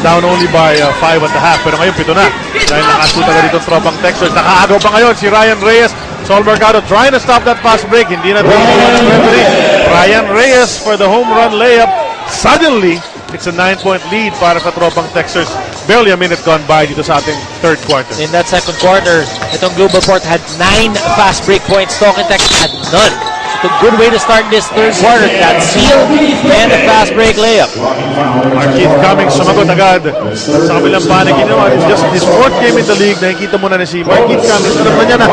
down only by 5 at the half. Pero ngayon, 7 na. Dahil nakasuta na dito Tropang Texters. Nakaagaw pa ngayon si Ryan Reyes. Sol Mercado trying to stop that fast break. Hindi na Ryan Reyes for the home run layup. Suddenly, it's a 9-point lead para sa Tropang Texters. Barely a minute gone by dito sa ating third quarter. In that second quarter, itong Global Port had 9 fast break points. Talking Texas had none. It's a good way to start this third quarter. That seal and a fast break layup. Marquise Cummings sumagot agad sa kabilang panig. You know, it's just his fourth game in the league. Nakikita mo na si Marquise Cummings. Alam na niya na,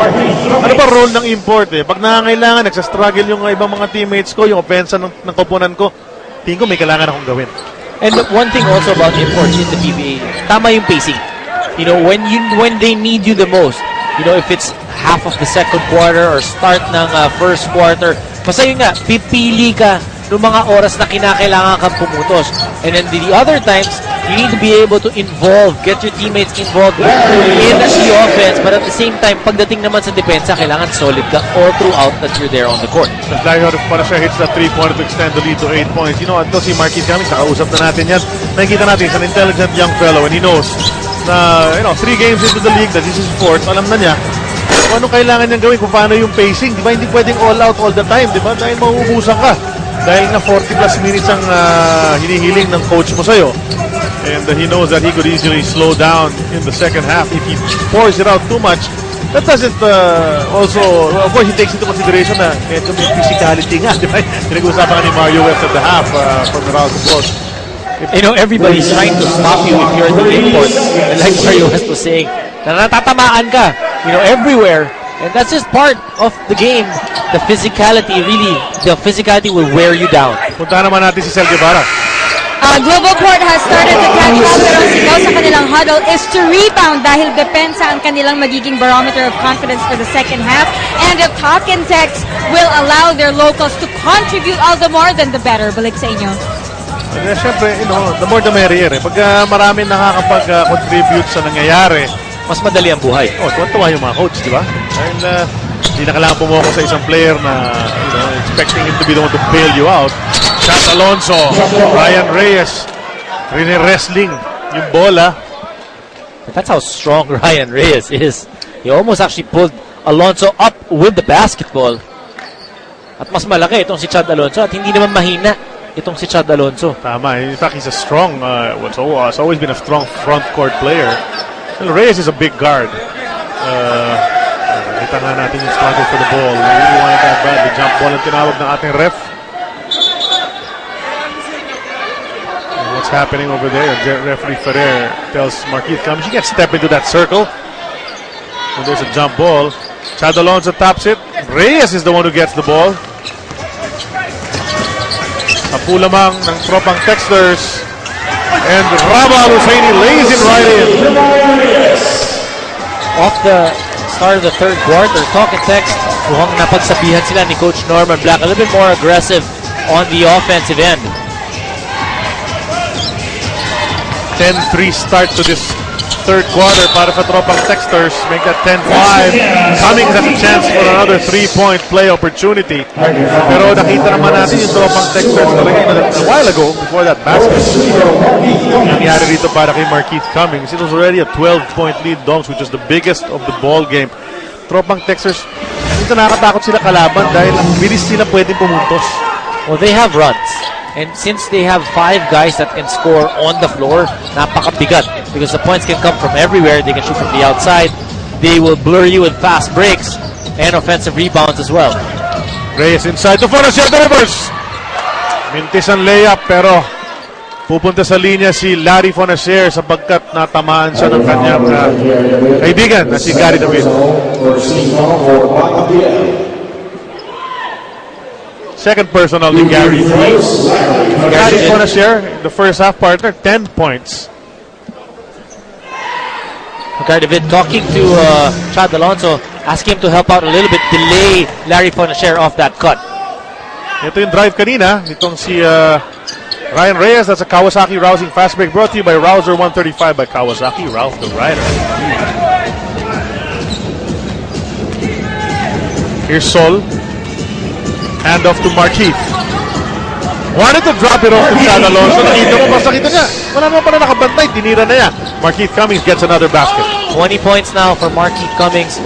ano ba role ng import eh? Pag nangangailangan, nagsastruggle yung ibang mga teammates ko, yung offense ng koponan ko, tingin ko may kailangan akong gawin. And one thing also about imports in the PBA, tama yung pacing. You know, when they need you the most, you know, if it's half of the second quarter or start ng first quarter, basta yun nga, pipili ka ng mga oras na kinakailangan kang pumutos. And then the other times, you need to be able to get your teammates involved in the offense, but at the same time, pagdating naman sa depensa, kailangan solid ka all throughout that you're there on the court. Dahil para siya hits that 3-pointer to extend the lead to 8 points. You know, ito si Marquise Cummings, nakausap na natin yan. Nakikita natin, he's an intelligent young fellow and he knows na, you know, 3 games into the league, that this is fourth, alam na niya kung ano kailangan niyang gawin, kung paano yung pacing. Di ba, hindi pwedeng all out all the time, di ba? Dahil mauubusan ka. Dahil na 40 plus minutes ang hinihiling ng coach mo sa'yo. And he knows that he could easily slow down in the second half if he pours it out too much. That doesn't also, of course, he takes into consideration na medyo may physicality nga, di ba? Pinag-uusapan ka ni Mario West at the half from the round of applause. You know, everybody's trying to stop you if you're the import. And like Mario West was saying, natatamaan ka, you know, everywhere. And that's just part of the game. The physicality will wear you down. Punta naman natin si Sel Guevara. Global Port has started to catch up, pero ang sigaw sa kanilang huddle is to rebound dahil depensa ang kanilang magiging barometer of confidence for the second half. And if Talking Tex will allow their locals to contribute all the more, then the better. Balik sa inyo. Siyempre, you know, the more the merrier. Pag marami nakakapag-contribute sa nangyayari, mas madali ang buhay. Tuwan-tuwa yung mga coach, di ba? Dahil hindi na kailangan pumoko sa isang player na, you know, expecting him to be the one to bail you out. Shot Alonso, Ryan Reyes, wrestling yung bola. That's how strong Ryan Reyes is. He almost actually pulled Alonso up with the basketball. At mas malaki itong si Chad Alonso at hindi naman mahina itong si Chad Alonso. Tama. In fact, he's a strong, has always been a strong front court player. Well, Reyes is a big guard. Kita nga natin yung struggle for the ball. We really wanted that bad. The jump ball ang tinawag ng ating ref. And what's happening over there? Referee Ferrer tells Marquise Cummings, you can't step into that circle. And there's a jump ball. Chad Alonso taps it. Reyes is the one who gets the ball. Sapu lamang ng Tropang Texters. And Raba Al-Husseini lays it right in. Off the start of the third quarter, Talking Tex, mukhang napagsabihan sila ni Coach Norman Black, a little bit more aggressive on the offensive end. 10-3 start to this third quarter para sa Tropang Texters. Make that 10-5. Cummings has a chance for another 3-point play opportunity. Pero nakita naman natin yung Tropang Texters a while ago, before that basket. Nangyari rito para kay Marquise Cummings. It was already a 12-point lead, Doms, which is the biggest of the ball game. Tropang Texters, minsan nakakatakot sila kalaban dahil ang bilis sila pwedeng pumuntos. Well, they have runs. And since they have 5 guys that can score on the floor, napakabigat. Because the points can come from everywhere. They can shoot from the outside. They will blur you with fast breaks and offensive rebounds as well. Reyes inside to Fonacier delivers. Mintis ang layup pero pupunta sa linya si Larry Fonacier sapagkat natamaan siya ng kanyang kaibigan na si Gary David. Second personal ni Gary. Gary Fonacier, the first half partner, 10 points. Gary David talking to Chad Alonso, asking him to help out a little bit, delay Larry Fonacier off that cut. Ito yung drive kanina, nitong si Ryan Reyes. That's a Kawasaki Rousing Fast Break brought to you by Rouser 135 by Kawasaki, Ralph the Rider. Here's Sol. Hand off to Marquise. Wanted to drop it off to Chad Alonso. Nakita mo, basta kita niya. Wala naman pala nakabantay. Tinira na yan. Markeith Cummings gets another basket. 20 points now for Markeith Cummings.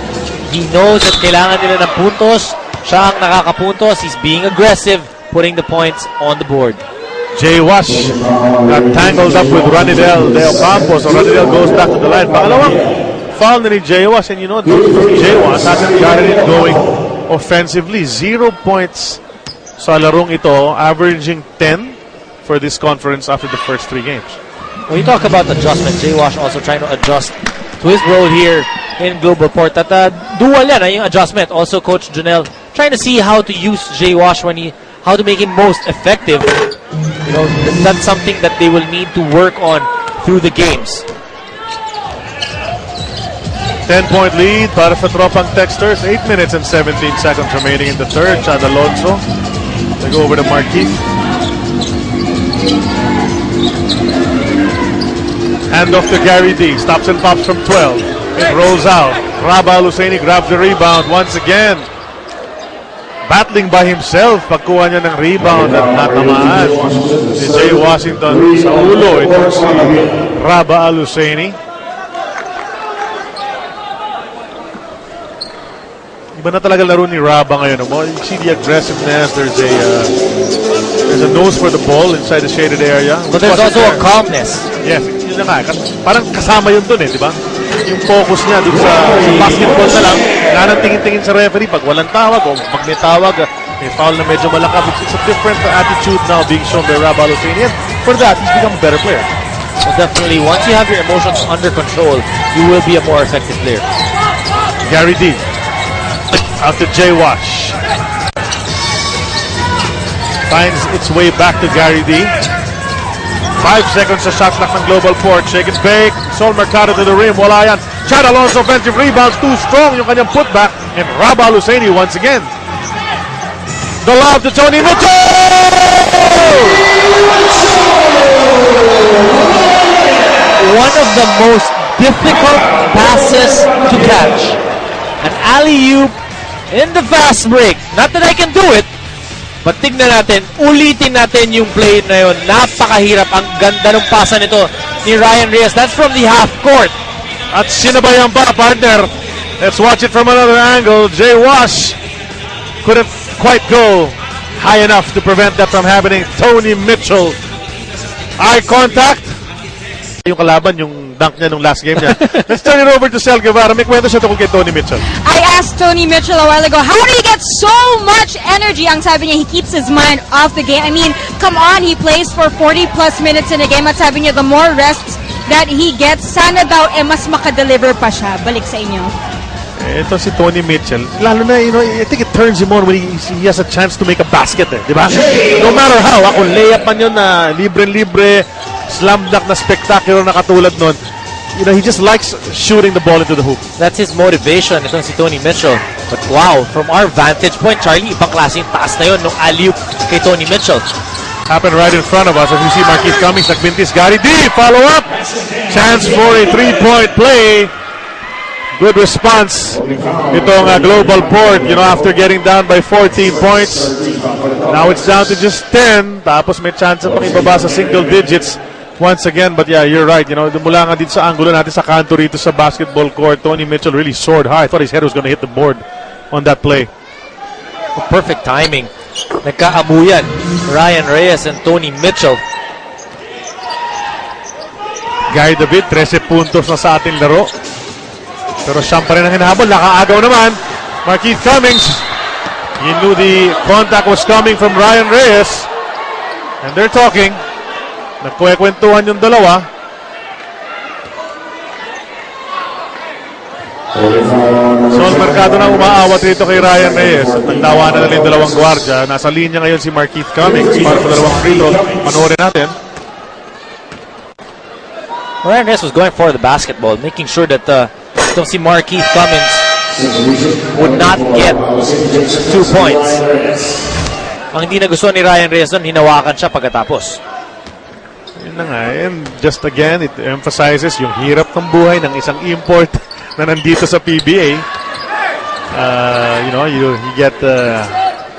He knows that kailangan nila ng puntos. Siya ang nakakapuntos. He's being aggressive, putting the points on the board. Jay Wash got tangled up with Ranidel De Ocampo. So Ranidel goes back to the line. Pangalawang foul na ni Jay Wash. And you know, Jay Wash hasn't gotten it going offensively. 0 points sa larong ito, averaging 10 for this conference after the first 3 games. When you talk about adjustment, Jay Wash also trying to adjust to his role here in Global Port. At dual yan, yung adjustment. Also, Coach Janelle trying to see how to use Jay Wash how to make him most effective. You know, that's something that they will need to work on through the games. 10-point lead para sa Tropang Texters. 8 minutes and 17 seconds remaining in the third. Chad Alonso. They go over to Markeith. Hand off to Gary D. Stops and pops from 12. It rolls out. Raba Alusaini grabs the rebound once again. Battling by himself. Pagkuha niya ng rebound at natamaan si Jay Washington sa ulo. Ito si Raba Alusaini. Iba na talaga laro ni Raba ngayon. You see the aggressiveness. There's a nose for the ball inside the shaded area. But there's also a calmness. Yes, yun na nga. Parang kasama yun dun di ba? Yung focus niya dun sa basketball na lang. Kailangan tingin-tingin sa referee pag walang tawag o pag may tawag, may foul na medyo malakab. It's a different attitude now being shown by Raba Alusaini. And for that, he's become a better player. Well, definitely, once you have your emotions under control, you will be a more effective player. Gary D. Out to Jay Wash. Finds its way back to Gary D. 5 seconds sa shot clock ng Global Port. Shake and bake. Sol Mercado to the rim. Wala yan. Chad Alonso offensive rebounds. Too strong yung kanyang putback. And Raba Alusaini once again. The lob to Tony Mitchell! One of the most difficult passes to catch. An alley-oop in the fast break. Not that I can do it, but tignan natin, ulitin natin yung play na yun. Napakahirap. Ang ganda ng pasa nito ni Ryan Reyes. That's from the half court. At sinabayan pa, partner. Let's watch it from another angle. Jay Wash couldn't quite go high enough to prevent that from happening. Tony Mitchell. Eye contact. Yung kalaban, yung dunk niya nung last game niya. Let's turn it over to Sel Guevara. May kwento siya tungkol kay Tony Mitchell. I asked Tony Mitchell a while ago, how do you get so much energy? Ang sabi niya, he keeps his mind off the game. I mean, come on, he plays for 40 plus minutes in a game. At sabi niya, the more rests that he gets, sana daw, mas makadeliver pa siya. Balik sa inyo. Ito si Tony Mitchell. Lalo na, I think it turns him on when he has a chance to make a basket. Di ba? No matter how, kung layup man yun na libre-libre, slam dunk na spectacular na katulad nun, he just likes shooting the ball into the hoop. That's his motivation. Itong si Tony Mitchell. But wow, from our vantage point, Charlie, ibang klase yung taas na yun nung alley-oop kay Tony Mitchell. Happened right in front of us. As you see, Markeith Cummings, nagbintis. Gary D, follow up. Chance for a 3-point play. Good response. Itong Global Port, after getting down by 14 points. Now it's down to just 10. Tapos may chance pang ibaba sa single digits once again. But yeah, you're right. Mula nga dito sa angulo natin sa kanto rito sa basketball court, Tony Mitchell really soared high. I thought his head was going to hit the board on that play. Perfect timing. Nagkaabuyan Ryan Reyes and Tony Mitchell. Guy David, 13 puntos na sa ating laro. Pero siyang pa rin ang hinahabol. Nakaagaw naman. Markeith Cummings. He knew the contact was coming from Ryan Reyes. And they're talking. Nagkwekwentuhan yung dalawa. Sol Mercado na umaawat rito kay Ryan Reyes. At nagtawanan na rin dalawang gwardya. Nasa linya ngayon si Markeith Cummings para sa dalawang free throw. Panoorin natin. Ryan Reyes was going for the basketball, making sure that itong si Markeith Cummings would not get 2 points. Ang hindi na gusto ni Ryan Reyes doon, hinawakan siya pagkatapos. Yun na nga. And just again, it emphasizes yung hirap ng buhay ng isang import na nandito sa PBA. You get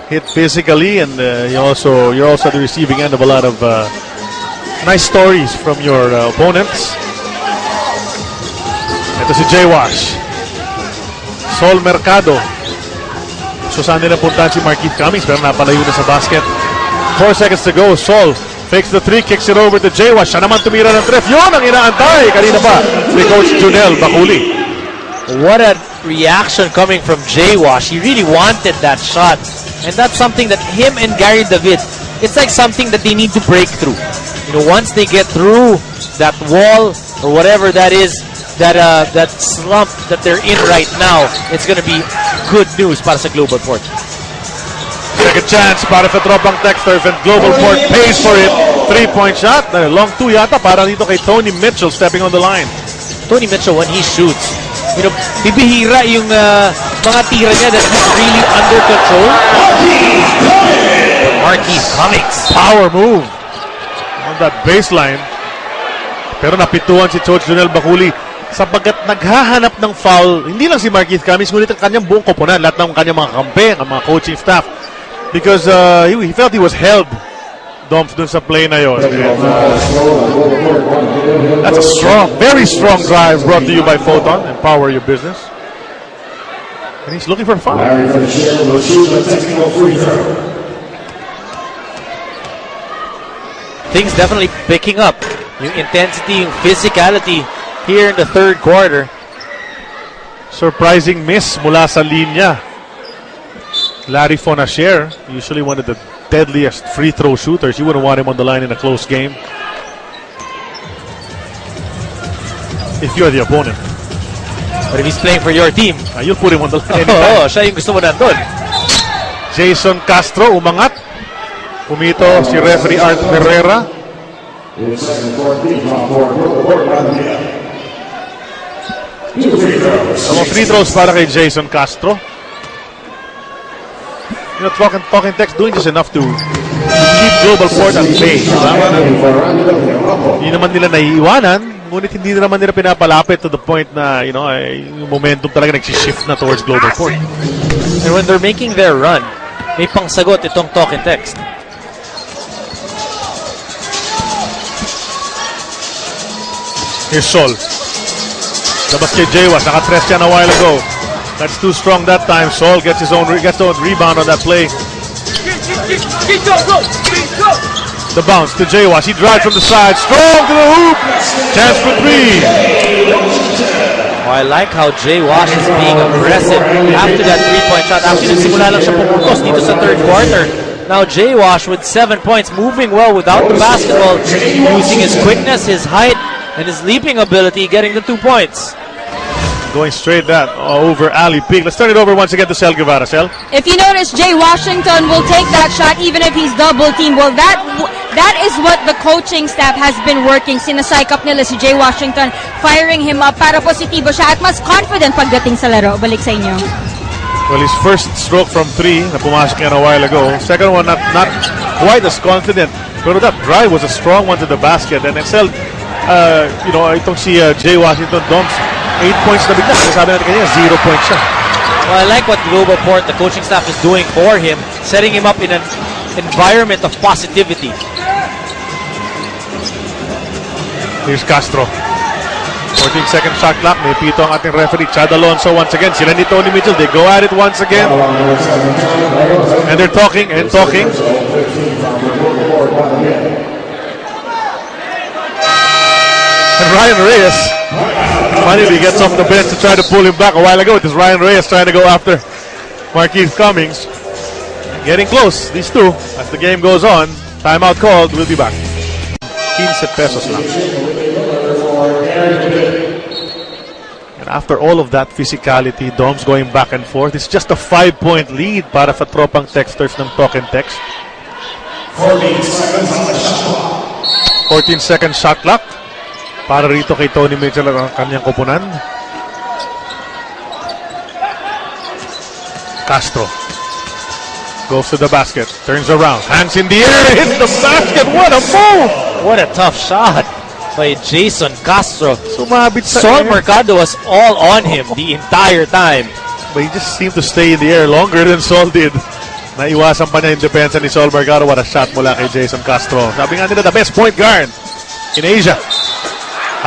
hit physically, and you're also at the receiving end of a lot of nice stories from your opponents. Ito si J-Wash. Sol Mercado. So saan nila puntahan si Marquise Cummings, pero napalayo na sa basket. 4 seconds to go. Sol fakes the 3, kicks it over to J-Wash. Siya naman tumira ng tref. Yun ang inaantay kanina pa ni Coach Junel Bakuli. What a reaction coming from J-Wash. He really wanted that shot. And that's something that him and Gary David, it's like something that they need to break through. You know, once they get through that wall or whatever that is, that slump that they're in right now, it's going to be good news para sa Global Port. Second chance para sa Tropang Texters, and Global Port pays for it. 3-point shot. Long 2 yata para dito kay Tony Mitchell stepping on the line. Tony Mitchell, when he shoots, you know, bibihira yung mga tira niya that he's really under control. Marquise Cummings, Power move on that baseline. Pero napituan si Coach Junel Bakuli sapagkat naghahanap ng foul, hindi lang si Marquise Cummings, ngunit ang kanyang buong koponan, lahat ng kanyang mga kampe, ang mga coaching staff. Because he felt he was held, Doms, dun sa play na yun. That's a strong, very strong drive brought to you by Photon. Empower your business. And he's looking for a foul. Things definitely picking up. Yung intensity, yung physicality here in the third quarter. Surprising miss mula sa linya. Larry Fonacier, usually one of the deadliest free throw shooters. You wouldn't want him on the line in a close game if you're the opponent. But if he's playing for your team, you'll put him on the line anytime. Oo, siya yung gusto mo nandun. Jason Castro umangat. Pumito si referee Art Herrera. Mga free throws para kay Jason Castro. You know, talking text doing just enough to keep Global Port at bay. Hindi naman nila naiiwanan, ngunit hindi naman nila pinapalapit to the point na, you know, yung momentum talaga nagsishift na towards Global Port. And when they're making their run, may pangsagot itong talking text. Here's Sol. Labas kay J-Wash, naka-press yan a while ago. That's too strong that time. Sol gets his own rebound on that play. The bounce to J-Wash. He drives from the side. Strong to the hoop. Chance for 3. Oh, I like how J-Wash is being aggressive after that 3-point shot. Actually, nagsimula lang siya pumutos dito sa third quarter. Now J-Wash with 7 points, moving well without the basketball, using his quickness, his height, and his leaping ability, getting the 2 points. Going straight that over Ali Pig. Let's turn it over once again to Sel Guevara. Sel? If you notice, Jay Washington will take that shot even if he's double teamed. Well, that is what the coaching staff has been working. Sinasike up nila si Jay Washington, firing him up para positibo siya at mas confident pagdating sa laro. Balik sa inyo. Well, his first stroke from 3 na pumasok yan a while ago. Second one, not quite as confident. Pero that drive was a strong one to the basket. And Sel, you know, itong si Jay Washington, Doms, 8 points na bigla. Sabi natin kanina, 0 points siya. Well, I like what Global Port, the coaching staff, is doing for him, setting him up in an environment of positivity. Here's Castro. 14-second shot clock. May pito ang ating referee, Chad Alonso once again. Sila ni Tony Mitchell, they go at it once again. And they're talking and talking. And Ryan Reyes finally gets off the bench to try to pull him back. A while ago, it was Ryan Reyes trying to go after Marquise Cummings. Getting close, these two, as the game goes on. Timeout called, we'll be back. 15 pesos lang. And after all of that physicality, Doms going back and forth, it's just a 5-point lead para sa Tropang Texters ng Talk and Text. 14-second shot clock para rito kay Tony Mitchell ang kanyang koponan. Castro goes to the basket, turns around, hands in the air, hits the basket. What a move! What a tough shot by Jason Castro. Sumabit sa Sol air. Mercado was all on him the entire time. But he just seemed to stay in the air longer than Sol did. Naiwasan pa niya yung depensa ni Sol Mercado. What a shot mula kay Jason Castro. Sabi nga nila, the best point guard in Asia.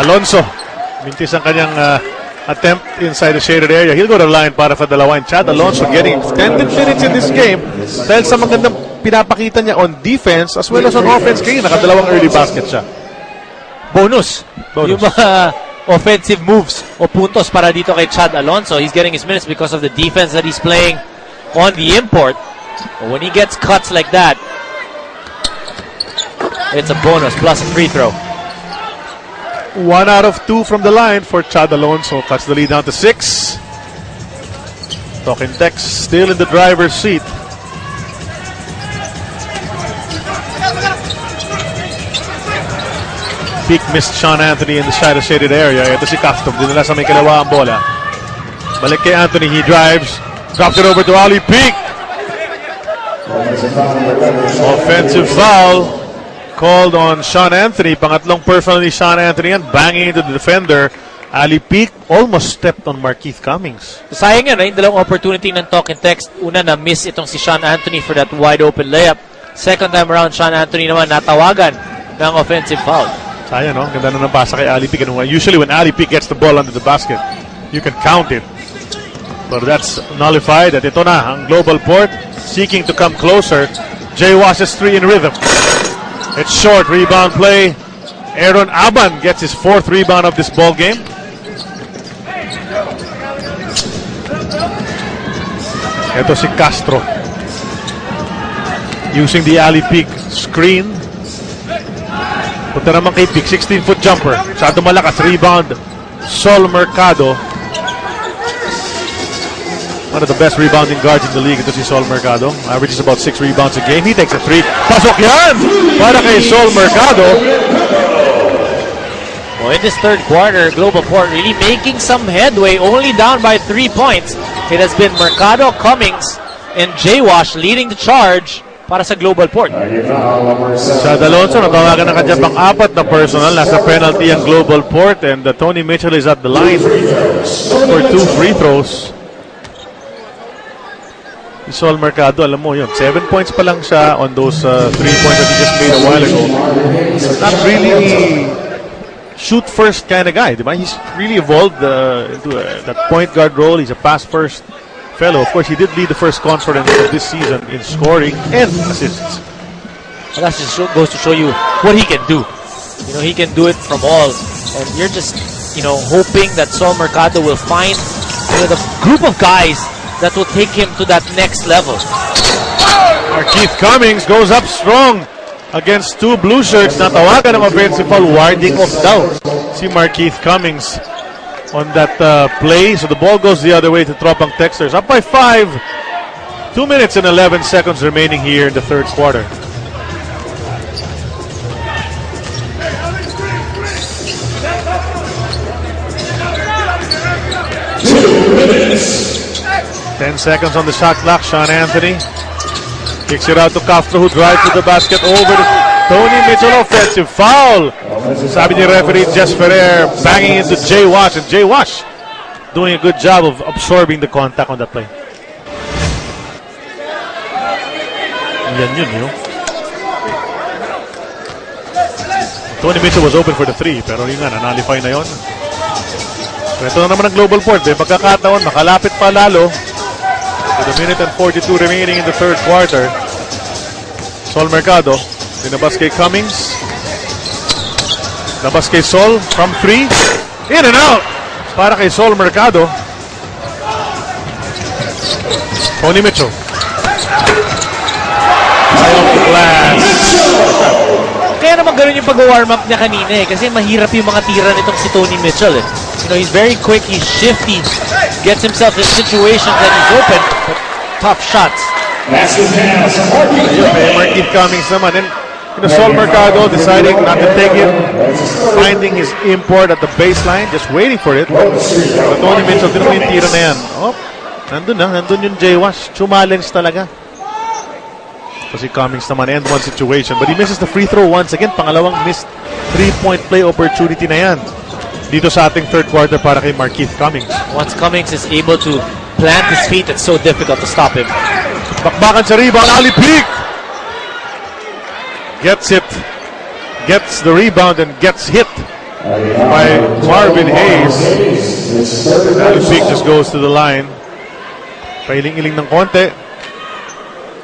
Alonso, mintis ang kanyang attempt inside the shaded area. He'll go to the line para sa dalawa. And Chad Alonso getting extended minutes in this game dahil sa magandang pinapakita niya on defense as well as on offense. Kaya nakadalawang early basket siya. Bonus. Yung mga offensive moves o puntos para dito kay Chad Alonso. He's getting his minutes because of the defense that he's playing on the import. But when he gets cuts like that, it's a bonus plus a free throw. 1 out of 2 from the line for Chad Alonso. Cuts the lead down to 6. Talking Tex still in the driver's seat. Peak missed Sean Anthony in the shaded area. Ito si Castro. Dinala sa may kalawa ang bola. Balik kay Anthony. He drives. Drops it over to Ali Peak. Offensive foul called on Sean Anthony. Pangatlong personal ni Sean Anthony yan. Banging into the defender. Ali Peak almost stepped on Markeith Cummings. Sayang yan, yung dalawang opportunity ng talk and text. Una na miss itong si Sean Anthony for that wide open layup. Second time around, Sean Anthony naman natawagan ng offensive foul. Sayang, no? Ganda na nabasa kay Ali Peak. Usually when Ali Peak gets the ball under the basket, you can count it. But that's nullified. At ito na, ang Global Port seeking to come closer. Jay Wash's 3 in rhythm. It's short, rebound play. Aaron Aban gets his 4th rebound of this ball game. Ito si Castro. Using the Ali Peak screen. Punta naman kay Peak, 16-foot jumper. Masyado malakas, rebound. Sol Mercado. One of the best rebounding guards in the league. Ito si Sol Mercado. Averages about 6 rebounds a game. He takes a 3. Pasok yan! Para kay Sol Mercado. Well, in this third quarter, Global Port really making some headway. Only down by 3 points. It has been Mercado, Cummings, and J-Wash leading the charge para sa Global Port. Chad Alonso, natawagan na kanya pang 4 na personal. Nasa penalty ang Global Port. And Tony Mitchell is at the line for 2 free throws. Sol Mercado, alam mo yun, 7 points pa lang siya on those 3 points that he just made a while ago. Not really shoot first kind of guy, diba? He's really evolved into that point guard role. He's a pass first fellow. Of course, he did lead the first conference of this season in scoring and assists. Well, that just goes to show you what he can do. You know, he can do it from all. And you're just, hoping that Sol Mercado will find the group of guys that will take him to that next level. Markeith Cummings goes up strong against 2 blue shirts. Natawagan ng offensive foul, warding off daw si Markeith Cummings on that play. So the ball goes the other way to Tropang Texters. Up by 5. 2 minutes and 11 seconds remaining here in the third quarter. minutes. 10 seconds on the shot clock. Sean Anthony kicks it out to Castro, who drives to the basket over to Tony Mitchell. Offensive foul. Sabi ni referee Jess Ferrer, banging into Jay Wash, and Jay Wash doing a good job of absorbing the contact on that play. Yan yun. Tony Mitchell was open for the 3, pero yun nga, nanalify na yun. Ito na naman ang Global Port. May pagkakataon, makalapit pa lalo. With a minute and 42 remaining in the third quarter. Sol Mercado, dinabas kay Cummings. Labas kay Sol from 3. In and out! Para kay Sol Mercado. Tony Mitchell. High off the glass. Kaya naman ganun yung pag-warm up niya kanina kasi mahirap yung mga tira nitong si Tony Mitchell he's very quick, he's shifty, gets himself in situations that he's open, but tough shots. Markeith Cummings naman, and Sol Mercado deciding not to take it, finding his import at the baseline, just waiting for it. But Tony Mitchell, din naman yung tira na yan. Nandun yung J-Wash, challenge talaga. So si Cummings naman, end one situation, but he misses the free throw once again. Pangalawang missed 3-point play opportunity na yan dito sa ating third quarter para kay Markeith Cummings. Once Cummings is able to plant his feet, it's so difficult to stop him. Bakbakan sa rebound. Ali Peak gets it. Gets the rebound and gets hit by Marvin Hayes. Ali Peak just goes to the line. Pailing-iling ng konti.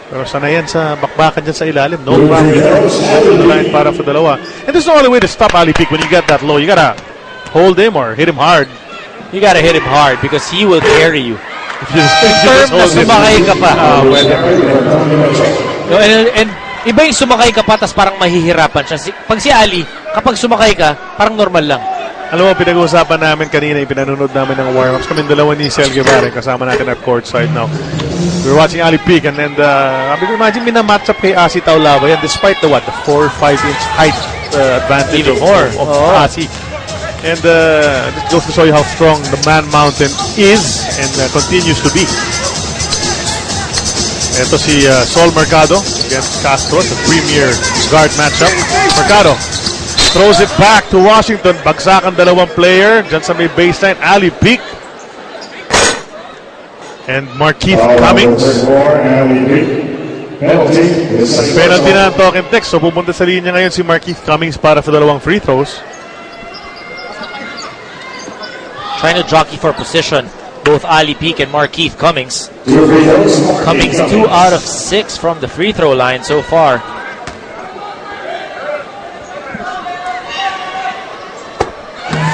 Pero sana yan sa bakbakan dyan sa ilalim. No problem. To the line para for dalawa. And there's no other way to stop Ali Peak when you get that low. You gotta hold him or hit him hard. You gotta hit him hard because he will carry you. In term na sumakay ka pa. Pwede. No, and iba yung sumakay ka pa tas parang mahihirapan siya. Pag si Ali, kapag sumakay ka, parang normal lang. Alam mo, pinag-uusapan namin kanina, pinanunod namin ng warm-ups. Kami dalawa ni Sel Guevara, kasama natin at courtside now. We're watching Ali Peak and then, imagine minamatch up kay Asi Taulava yan despite the 4 or 5 inch height advantage of Asi. And this goes to show you how strong the man mountain is and continues to be. Ito si Sol Mercado against Castro, the premier guard matchup. Mercado throws it back to Washington. Bagsakan dalawang player. Diyan sa may baseline, Ali Peak. And Markeith Cummings. Penalty na ang token text. So pupunta sa linya ngayon si Markeith Cummings para sa dalawang free throws. Trying to jockey for position. Both Ali Peak and Markeith Cummings. Cummings 2 out of 6 from the free throw line so far.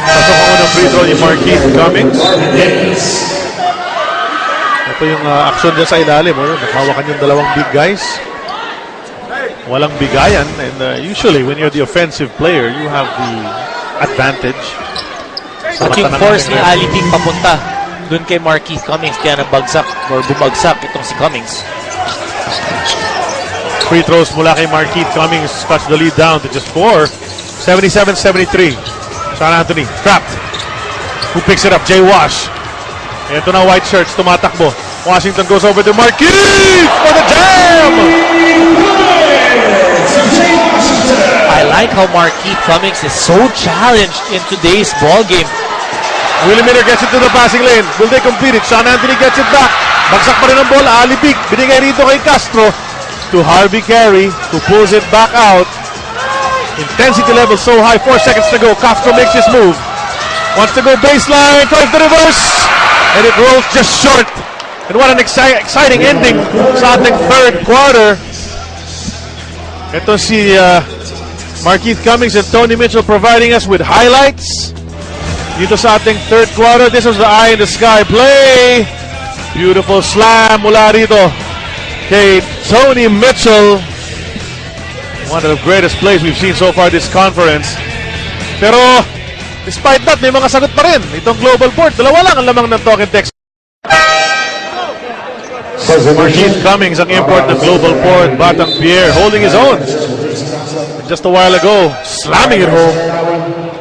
Pasok ang unang free throw ni Markeith Cummings. Ito yung action dyan sa ilalim. Nakawakan yung dalawang big guys. Walang bigayan. And usually when you're the offensive player, you have the advantage. At yung force ni Ali Peak papunta dun kay Markeith Cummings kaya nabagsak or bumagsak itong si Cummings. Free throws mula kay Markeith Cummings. Cuts the lead down to just 4. 77-73. Sean Anthony trapped. Who picks it up? Jay Wash. Ito na white shirts. Tumatakbo. Washington goes over to Markeith for the jam! I like how Markeith Cummings is so challenged in today's ball game. Willie Miller gets it to the passing lane. Will they complete it? Sean Anthony gets it back. Bagsak pa rin ang bola. Ali Peak. Binigay rito kay Castro. To Harvey Carey, who pulls it back out. Intensity level so high. 4 seconds to go. Castro makes his move. Wants to go baseline. Tries the reverse. And it rolls just short. And what an exciting ending sa ating third quarter. Ito si Markeith Cummings and Tony Mitchell providing us with highlights. Dito sa ating third quarter, this was the eye in the sky play. Beautiful slam mula rito kay Tony Mitchell. One of the greatest plays we've seen so far this conference. Pero, despite that, may mga sagot pa rin. Itong global port, dalawa lang ang lamang ng token text. Markeith Cummings ang import ng global port. Batang Pier holding his own. And just a while ago, slamming it home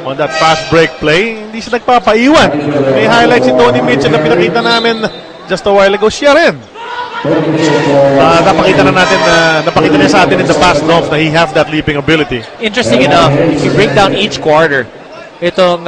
on that fast break play. Hindi siya nagpapaiwan. May highlights si Tony Mitchell na pinakita namin just a while ago. Siya rin. Napakita niya sa atin in the past, Nov, na he have that leaping ability. Interesting enough, if you break down each quarter, itong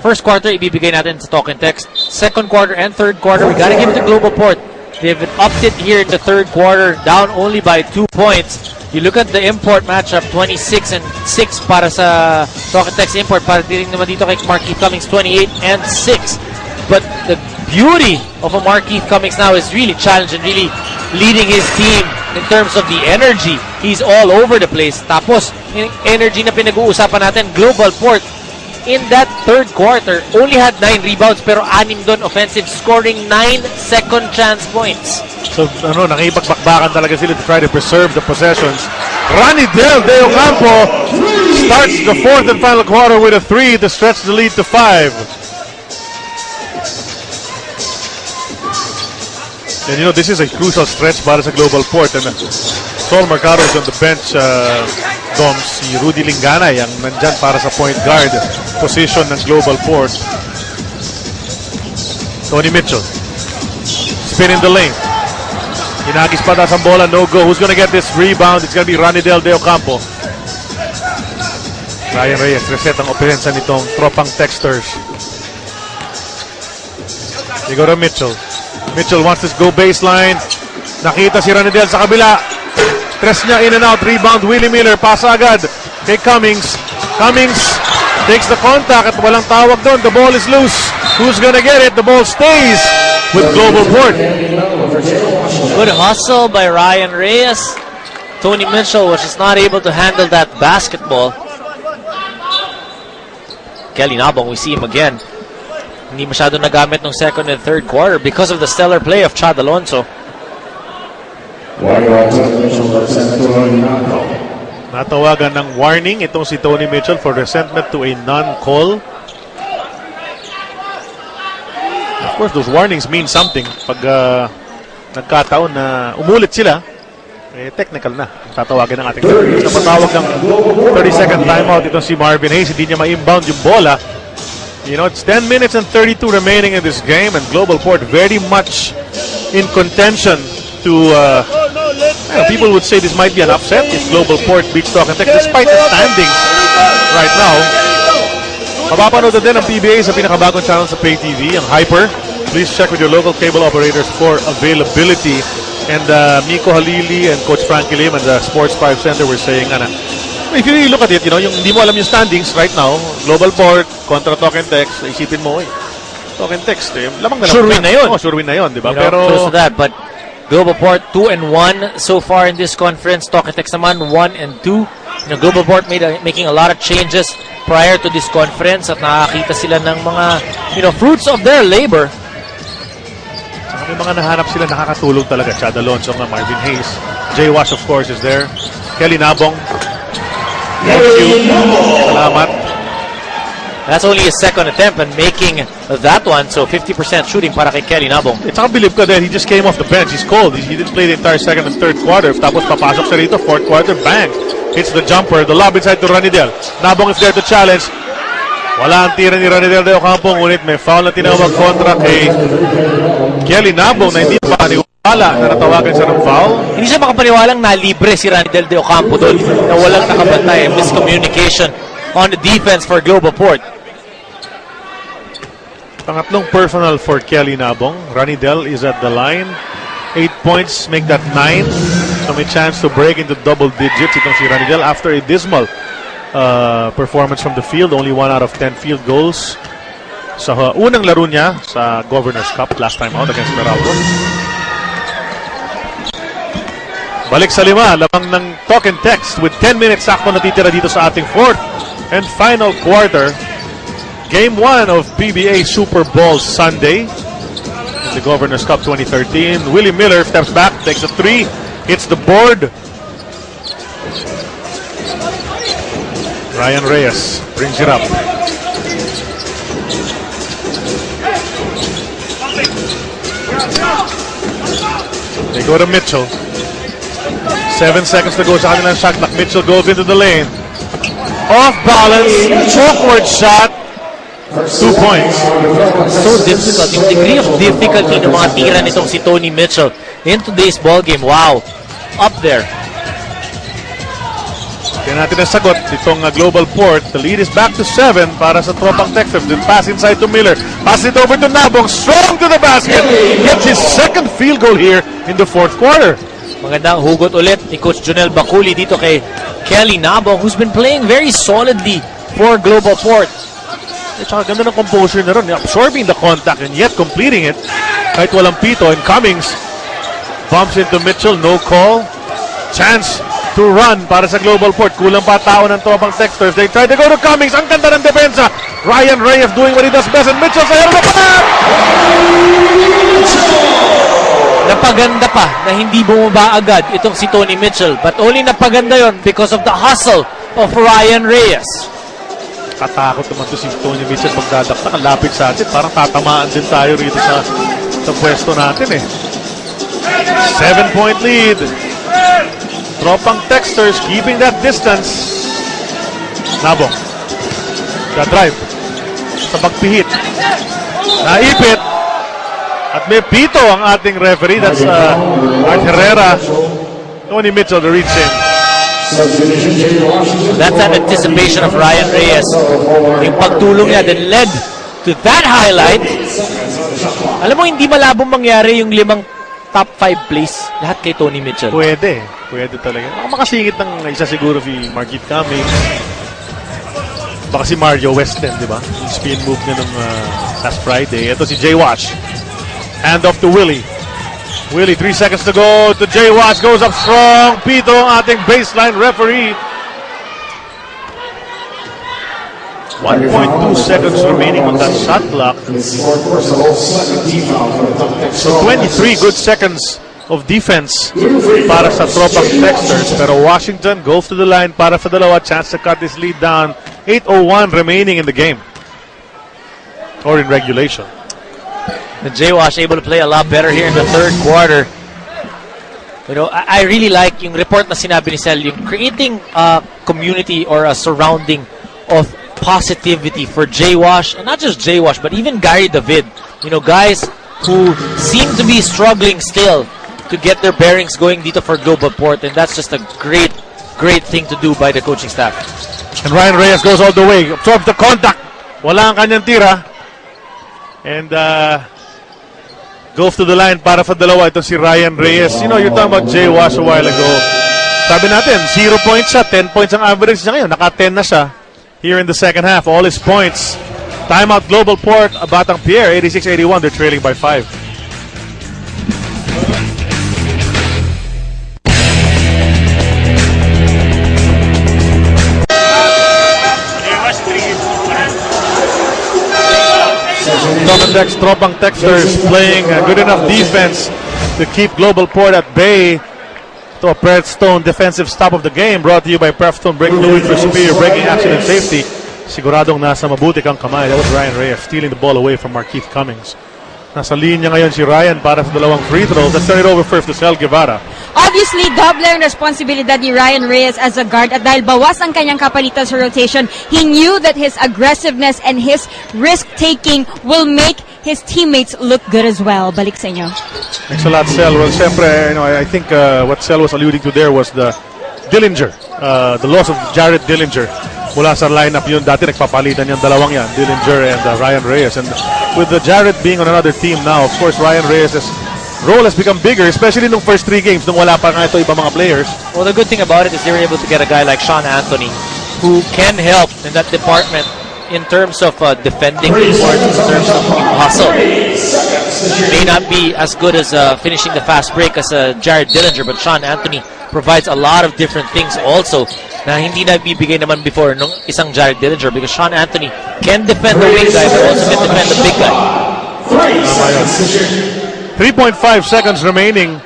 first quarter ibibigay natin sa token text. Second quarter and third quarter, we gotta give it to global port. They've upped it here in the third quarter, down only by 2 points. You look at the import matchup, 26 and 6 para sa token text import. Para din naman dito kay Markeith Cummings, 28 and 6. But the beauty of a Markeith Cummings now is really challenged and really leading his team in terms of the energy. He's all over the place. Tapos, yung energy na pinag-uusapan natin, global port, in that third quarter, only had 9 rebounds pero 6 doon offensive, scoring 9 second chance points. So, nakipagbakbakan talaga sila to try to preserve the possessions. Ronnie Del Ocampo starts the fourth and final quarter with a 3 to stretch the lead to 5. And this is a crucial stretch para sa global port. And Sol Mercado is on the bench. Doms, si Rudy Linganay ang nandyan para sa point guard position ng global port. Tony Mitchell. Spin in the lane. Hinagis patas ang bola. No go. Who's gonna get this rebound? It's gonna be Ronnie Del Ocampo. Ryan Reyes, reset ang opensa nitong Tropang Texters. They go to Mitchell. Mitchell wants to go baseline. Nakita si Ranidel sa kabila. Tres niya, in and out. Rebound, Willie Miller. Pasa agad kay Cummings. Cummings takes the contact at walang tawag doon. The ball is loose. Who's gonna get it? The ball stays with Global Port. Good hustle by Ryan Reyes. Tony Mitchell was just not able to handle that basketball. Kelly Nabong, we see him again. Hindi masyado nagamit ng second and third quarter because of the stellar play of Chad Alonso. Natawagan ng warning itong si Tony Mitchell for resentment to a non-call. Of course, those warnings mean something. Pag nagkataon na umulit sila, technical na. Tatawagin ng ating napatawag ng 30-second timeout itong si Marvin Hayes. Hindi niya ma-inbound yung bola. You know, it's 10 minutes and 32 remaining in this game, and Global Port very much in contention to people would say this might be an upset if Global Port beats Talk and Text despite the standings right now. Mapapanood din ang PBA sa pinakabagong channel sa Pay TV, ang Hyper. Please check with your local cable operators for availability. And Miko Halili and Coach Frankie Lim and the Sports 5 Center were saying, if you really look at it, you know, yung hindi mo alam yung standings right now, Global Port kontra Talk and Text, isipin mo, Talk and Text, lamang na lang. Sure win na yun. Oh, sure win na yun, di ba? You know, Pero close to that, but Global Port 2-1 so far in this conference. Talk and Text naman 1-2. You know, Global Port making a lot of changes prior to this conference at nakakita sila ng mga, you know, fruits of their labor. May mga nahanap sila, nakakatulog talaga. Chad Alonso, Marvin Hayes. Jay Wash, of course, is there. Kelly Nabong. Thank you. Salamat. That's only his second attempt and making that one, so 50% shooting para kay Kelly Nabong. It's unbelievable that he just came off the bench. He's cold. He didn't play the entire second and third quarter. Tapos papasok siya rito, fourth quarter, bang! Hits the jumper. The lob inside to Ranidel. Nabong is there to challenge. Wala ang tira ni Ranidel de Ocampo, ngunit may foul na tinawag kontra kay Kelly Nabong na hindi pa niwala na natawagan siya ng foul. Hindi siya makapaniwalang nalibre si Ranidel de Ocampo doon na walang nakabantay. Miscommunication on the defense for Global Port. Pangatlong personal for Kelly Nabong. Ranidel is at the line. 8 points, make that 9. So may chance to break into double digits itong si Ranidel after a dismal performance from the field. Only 1 out of 10 field goals sa unang laro niya sa Governor's Cup last time out against Meralco. Balik sa lima, lamang ng Talk and Text with 10 minutes sakto natitira dito sa ating fourth and final quarter. Game 1 of PBA Super Bowl Sunday in the Governor's Cup 2013. Willie Miller steps back, takes a 3, hits the board. Ryan Reyes brings it up. They go to Mitchell. 7 seconds to go sa kanilang shot clock. Mitchell goes into the lane. Off balance, awkward shot. 2 points. So difficult. Yung degree of difficulty ng mga tira nitong si Tony Mitchell in today's ball game. Wow. Up there. Kaya natin ang sagot itong Global Port. The lead is back to 7 para sa Tropang Texas. Then pass inside to Miller. Pass it over to Nabong. Strong to the basket. Gets his second field goal here in the fourth quarter. Magandang hugot ulit ni Coach Jonel Baculi dito kay Kelly Nabong, who's been playing very solidly for Global Port. At saka ganda ng composure na ron. Absorbing the contact and yet completing it. Kahit walang pito. And Cummings bumps into Mitchell. No call. Chance to run para sa Global Port. Kulang pa tao ng Tropang Texters. They try to go to Cummings. Ang ganda ng depensa. Ryan Reyes doing what he does best. And Mitchell sa hero na pa! Napaganda pa na hindi bumaba agad itong si Tony Mitchell. But only napaganda yon because of the hustle of Ryan Reyes. Katakot naman to si Tony Mitchell pagdadakta. Kalapit sa atin. Parang tatamaan din tayo rito sa pwesto natin eh. 7-point lead. Tropang Texters keeping that distance. Nabong. Drive. Sa pagpihit. Naipit. At may pito ang ating referee. That's Art Herrera. Tony Mitchell to reach in. That's an anticipation of Ryan Reyes. Yung pagtulong niya then led to that highlight. Alam mo, hindi malabong mangyari yung 5 top 5 plays, lahat kay Tony Mitchell. Pwede talaga. Baka makasingit ng isa siguro si Marquette Cummings. Baka si Mario Weston, di ba? Yung spin move niya nung last Friday. Ito si Jay Wash. Hand off to Willie. Willie, 3 seconds to go to Jay Wash. Goes up strong. Pito, ating baseline referee. 1.2 seconds remaining on that shot clock. So 23 good seconds of defense para sa Tropang Texters. Pero Washington goes to the line para sa dalawa. Chance to cut this lead down. 8:01 remaining in the game. Or in regulation. The J-Wash able to play a lot better here in the third quarter. You know, I really like yung report na sinabi ni Sel, yung creating a community or a surrounding of positivity for J-Wash, and not just J-Wash, but even Gary David. You know, guys who seem to be struggling still to get their bearings going dito for Global Port, and that's just a great thing to do by the coaching staff. And Ryan Reyes goes all the way, absorbs the contact. Wala ang kanyang tira. And goes to the line para sa dalawa. Ito si Ryan Reyes. You know, you're talking about Jay Wash a while ago. Sabi natin, 0 points siya, 10 points ang average niya ngayon. Naka-10 na siya here in the second half. All his points. Timeout Global Port, Batang Pier, 86-81. They're trailing by 5. Tropang Texters playing good enough defense to keep Global Port at bay. To a Prestone defensive stop of the game, brought to you by Prestone Brake Fluid for superior braking action and safety. Siguradong nasa mabuti kang kamay. That was Ryan Reyes stealing the ball away from Marquette Cummings. Nasa linya ngayon si Ryan para sa dalawang free throws. Let's turn it over first to Sel Guevara. Obviously, double ang responsibilidad ni Ryan Reyes as a guard at dahil bawas ang kanyang kapalitan sa rotation, he knew that his aggressiveness and his risk-taking will make his teammates look good as well. Balik sa inyo. Thanks a lot, Sel. Well, siyempre, you know, I think what Sel was alluding to there was the Dillinger, the loss of Jared Dillinger. Mula sa lineup yun, dati nagpapalitan yung dalawang yan, Dillinger and Ryan Reyes. And with Jared being on another team now, of course, Ryan Reyes' role has become bigger, especially nung first 3 games, nung wala pa nga ito ibang mga players. Well, the good thing about it is they were able to get a guy like Sean Anthony who can help in that department in terms of defending the boards, in terms of hustle. May not be as good as finishing the fast break as Jared Dillinger, but Sean Anthony provides a lot of different things also na hindi nagbibigay naman before nung isang Jared Dillinger, because Sean Anthony can defend the wing guy but also can defend the big guy. 3.5 seconds remaining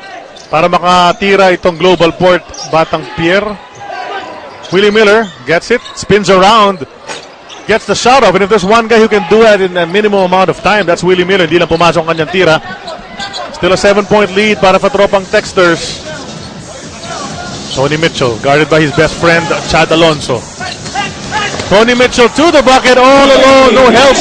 para makatira itong Global Port Batang Pier. Willie Miller gets it, spins around, gets the shot off, and if there's one guy who can do that in a minimum amount of time, that's Willie Miller. Hindi lang pumasok ang kanyang tira. Still a 7-point lead para sa Tropang Texters. Tony Mitchell, guarded by his best friend, Chad Alonso. Tony Mitchell to the bucket, all alone, no help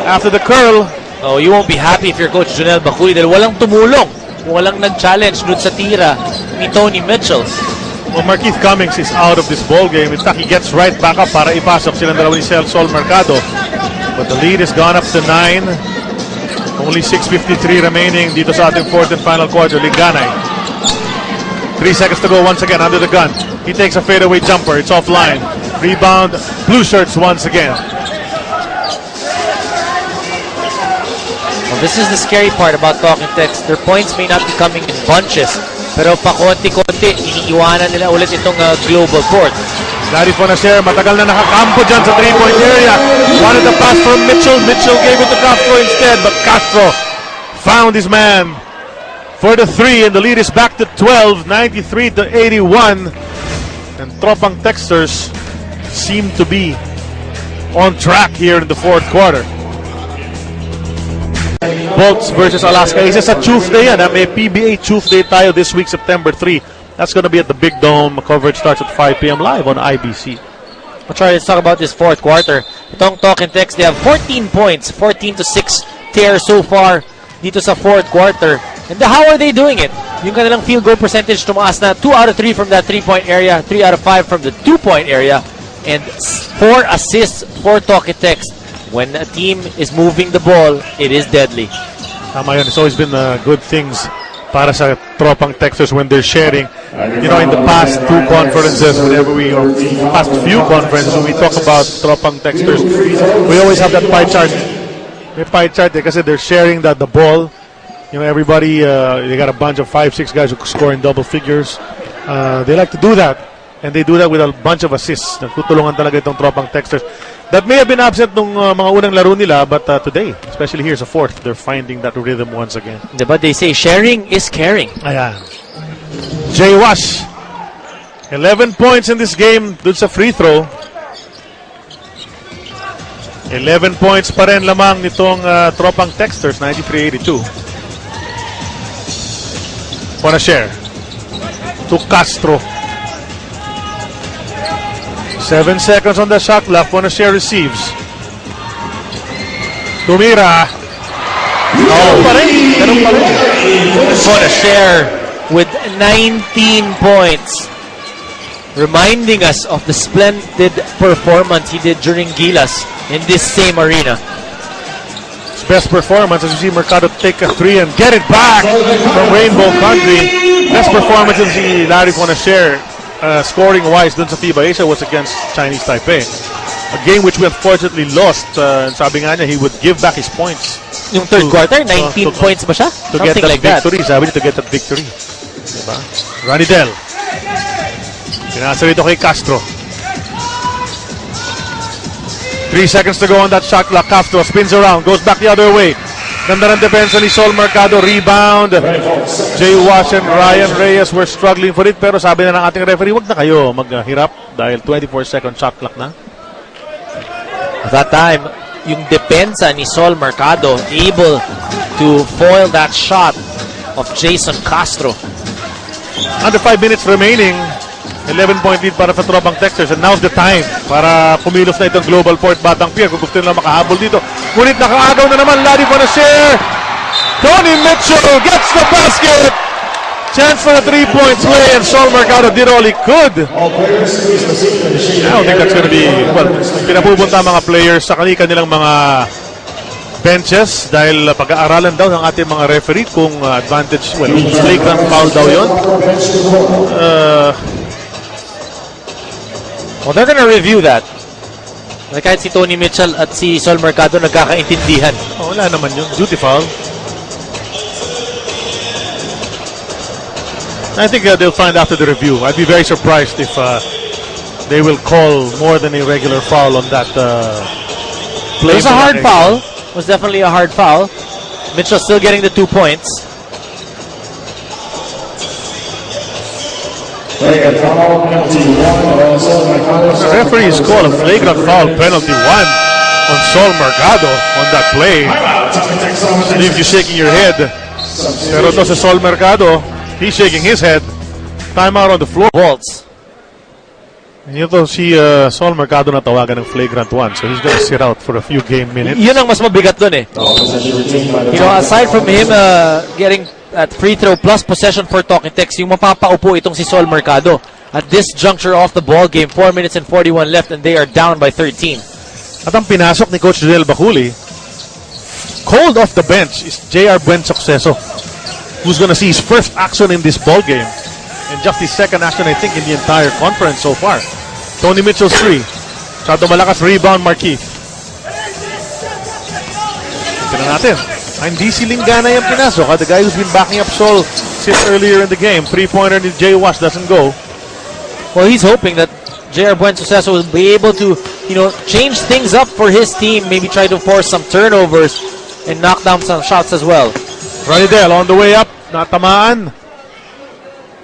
after the curl. Oh, you won't be happy if you're Coach Jonel Baculi dahil walang tumulong, walang nag-challenge dun sa tira ni Tony Mitchell. Well, Marquette Cummings is out of this ball game. In fact, he gets right back up para ipasok silang dalawa ni Sol Mercado. But the lead has gone up to 9. Only 6:53 remaining dito sa ating fourth and final quarter. Liganay. 3 seconds to go once again under the gun. He takes a fadeaway jumper. It's offline. Rebound. Blue shirts once again. Well, this is the scary part about Talking Tex. Their points may not be coming in bunches, pero pa konti-konti, iniiwanan nila ulit itong Global Port. Gary Fonacer, matagal na nakakampo dyan sa 3-point area. Wanted the pass from Mitchell. Mitchell gave it to Castro instead, but Castro found his man for the 3, and the lead is back to 12, 93-81. And Tropang Texters seem to be on track here in the fourth quarter. Bolts versus Alaska. Isa sa Tuesday yan. May PBA Tuesday tayo this week, September 3. That's going to be at the Big Dome. Coverage starts at 5 p.m. live on IBC. Let's talk about this fourth quarter. Itong Talking Tex, they have 14 points, 14-6 tear so far dito sa fourth quarter. And how are they doing it? Yung kanilang field goal percentage tumaas na 2 out of 3 from that 3-point area, 3 out of 5 from the 2-point area, and 4 assists for Talking Tex. When a team is moving the ball, it is deadly. Tama yun. It's always been good things para sa Tropang Texters when they're sharing. You know, in the past two conferences, past few conferences, when we talk about Tropang Texters, we always have that pie chart. May pie chart kasi they're sharing the ball. You know, everybody, they got a bunch of 5-6 guys who score in double figures. They like to do that. And they do that with a bunch of assists. Nagtutulungan talaga itong Tropang Texters. That may have been absent nung mga unang laro nila, but today, especially here sa fourth, they're finding that rhythm once again. But they say sharing is caring. Ayan. Jay Wash, 11 points in this game dun sa free throw. 11 points pa rin lamang nitong Tropang Texters, 93-82. Wanna share to Castro. 7 seconds on the shot clock. Wanna-share receives. Tumira. Oh, Ganun pa rin. Wanna-share with 19 points. Reminding us of the splendid performance he did during Gilas in this same arena. His best performance as you see Mercado take a three and get it back from Rainbow Country. Best performance as si Larry Wanna-share. Scoring-wise dun sa FIBA Asia was against Chinese Taipei. A game which we unfortunately lost. Sabi nga niya, he would give back his points. Yung third quarter, 19 points ba siya? To get that like victory. Sabi niya, to get that victory. Diba? Ronnie Del. Pinasa rito kay Castro. 3 seconds to go on that shot clock. Castro spins around, goes back the other way. Ganda ng depensa ni Sol Mercado. Rebound. Jay Wash and Ryan Reyes were struggling for it. Pero sabi na ng ating referee, wag na kayo maghirap dahil 24-second shot clock na. At that time, yung depensa ni Sol Mercado able to foil that shot of Jason Castro. Under 5 minutes remaining. 11-point lead para sa Tropang Texters, and now's the time para kumilos na itong Global Port Batang Pier kung gusto nila makahabol dito. Ngunit nakaagaw na naman Larry Wanna-share. Tony Mitchell gets the basket. Chance for a 3-point play, and Sol Mercado did all he could. I don't think that's going to be, well, pinapupunta mga players sa kanilang mga benches dahil pag-aaralan daw ng ating mga referee kung advantage, well, flagrant foul daw yun. Well, they're gonna review that. Kahit si Tony Mitchell at si Sol Mercado nagkakaintindihan. Oh, wala naman yun. Duty foul. I think they'll find after the review. I'd be very surprised if they will call more than a regular foul on that play. It was a hard foul. It was definitely a hard foul. Mitchell still getting the 2 points. The referees call a flagrant foul penalty 1 on Sol Mercado on that play. Leaves you shaking your head. Pero to sa Sol Mercado, he's shaking his head. Timeout on the floor. Waltz. Ito si Sol Mercado na tawagan ng flagrant 1, so he's gonna sit out for a few game minutes. Yun ang mas mabigat dun eh. You know, aside from him getting at free throw plus possession for Talking Tex, yung mapapaupo itong si Sol Mercado. At this juncture of the ball game, 4 minutes and 41 left and they are down by 13. At ang pinasok ni Coach Janelle Baculi, cold off the bench, is J.R. Buen Succeso, who's gonna see his first action in this ball game. And just his second action, I think, in the entire conference so far. Tony Mitchell's 3. Masyado malakas rebound, Marquis. Tignan natin. Hindi si Lingana yung pinasok. The guy who's been backing up Sol since earlier in the game. 3-pointer ni Jay Wash doesn't go. Well, he's hoping that J.R. Buen Suceso will be able to, you know, change things up for his team. Maybe try to force some turnovers and knock down some shots as well. Ronnie Del on the way up. Natamaan.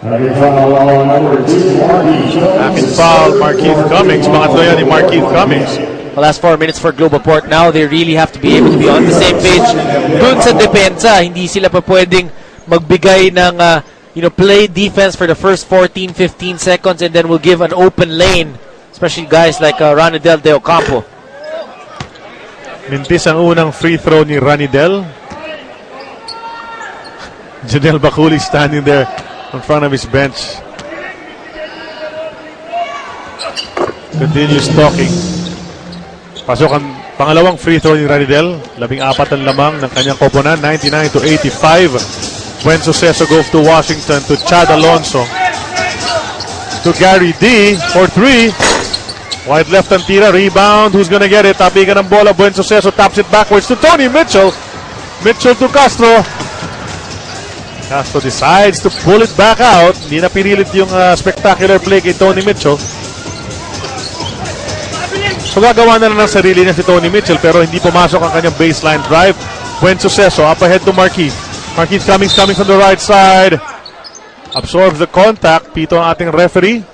Akin foul, Marquise Cummings. Pangatlo yan ni Marquise Cummings. The last 4 minutes for Global Port. Now they really have to be able to be on the same page. Dun sa depensa, hindi sila pa pwedeng magbigay ng play defense for the first 14-15 seconds and then we'll give an open lane, especially guys like Ranidel De Ocampo. Mintis ang unang free throw ni Ranidel. Janelle Baculi standing there in front of his bench. Continues talking. Pasok ang pangalawang free throw ni Ranidel. 14 ang lamang ng kanyang koponan. 99-85. Buen Suceso goes to Washington to Chad Alonso. To Gary D for 3. Wide left ang tira. Rebound. Who's gonna get it? Tapigan ng bola. Buen Suceso taps it backwards to Tony Mitchell. Mitchell to Castro. Castro decides to pull it back out. Hindi na pinilit yung spectacular play kay Tony Mitchell. So gagawa na lang ng sarili niya si Tony Mitchell pero hindi pumasok ang kanyang baseline drive. Buen Suceso up ahead to Marquis. Marquis coming from the right side. Absorbs the contact. Pito ang ating referee.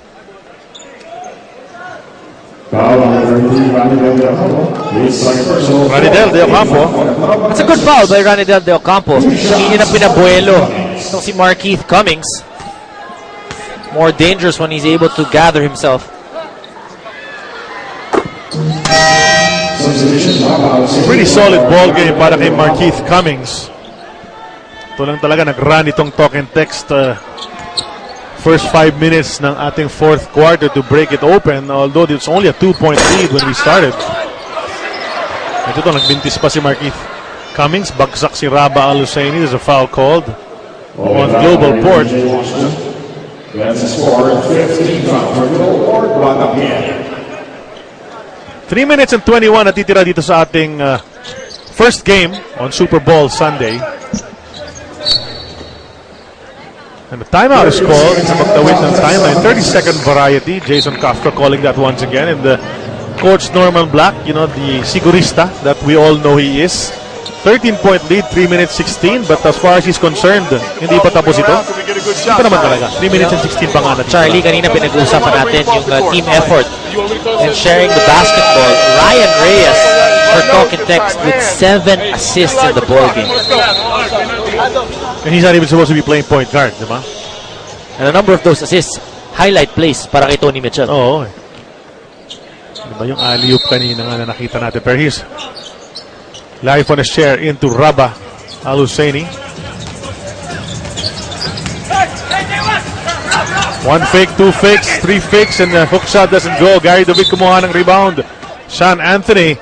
Ranidel De Ocampo. It's a good foul by Ranidel De Ocampo. Hindi na pinabuelo itong si Markeith Cummings. More dangerous when he's able to gather himself. Pretty solid ball game para kay Markeith Cummings. Ito lang talaga nag-run itong talk and text first 5 minutes ng ating fourth quarter to break it open, although it's only a 2-point lead when we started. Ito nagbintis pa si Markeith Cummings. Bagsak si Raba Al-Husseini. There's a foul called on Global Port. That's a score of 15 foul for Global Port, Batang Pier. 3 minutes and 21 natitira dito sa ating first game on Super Bowl Sunday. And the timeout is called. Sa magtawid ng timeline. 30-second variety. Jason Castro calling that once again. And the coach Norman Black, you know, the sigurista that we all know he is. 13-point lead, 3 minutes 16. But as far as he's concerned, hindi pa tapos ito. Ito naman talaga. 3 minutes and 16 pa nga na. Charlie, kanina pinag-uusapan natin yung team effort and sharing the basketball. Ryan Reyes for talk and text with 7 assists in the ball game. And he's not even supposed to be playing point guard, di ba? And a number of those assists, highlight plays para kay Tony Mitchell. Oo. Diba yung alley-oop kanina nga na nakita natin. Pero he's live on a share into Raba Al-Husseini. One fake, two fakes, three fakes, and the hook shot doesn't go. Gary David kumuha ng rebound. Sean Anthony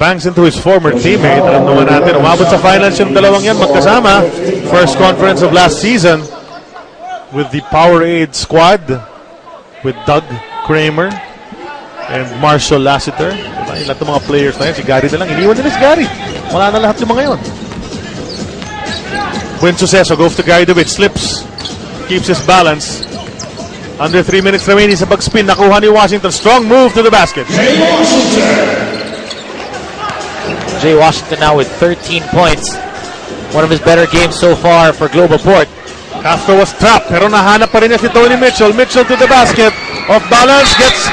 bangs into his former teammate. Alam naman natin, umabot sa finals yung dalawang yan magkasama. First conference of last season with the Powerade squad with Doug Kramer and Marshall Lassiter. Diba? Yung lahat ng mga players na yan, si Gary na lang. Iniwan nila si Gary. Wala na lahat yung mga yun. Buen Suceso goes to Gary David. Slips. Keeps his balance. Under 3 minutes remaining sa pag-spin. Nakuha ni Washington. Strong move to the basket. Jay Washington now with 13 points. One of his better games so far for Global Port. Castro was trapped, pero nahanap pa rin niya si Tony Mitchell. Mitchell to the basket. Off balance, gets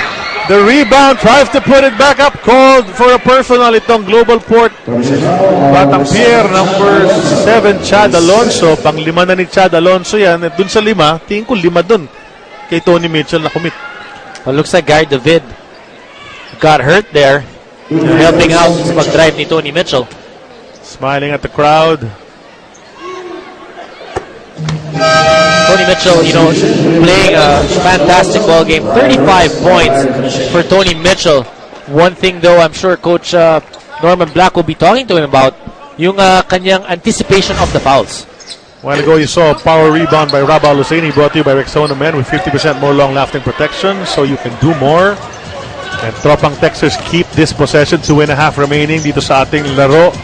the rebound, tries to put it back up. Called for a personal itong Global Port. Batang Pier, number 7, Chad Alonso. Pang-5 na ni Chad Alonso yan. At dun sa 5, tingin ko 5 dun kay Tony Mitchell na commit. Well, looks like Gary David got hurt there. Helping out sa pag-drive ni Tony Mitchell. Smiling at the crowd. Tony Mitchell, you know, playing a fantastic ball game. 35 points for Tony Mitchell. One thing though, I'm sure Coach Norman Black will be talking to him about, yung kanyang anticipation of the fouls. A while ago, you saw a power rebound by Raba Al-Husseini, brought to you by Rexona Men with 50% more long-lasting protection, so you can do more. And Tropang Texters keep this possession. 2.5 remaining dito sa ating laro.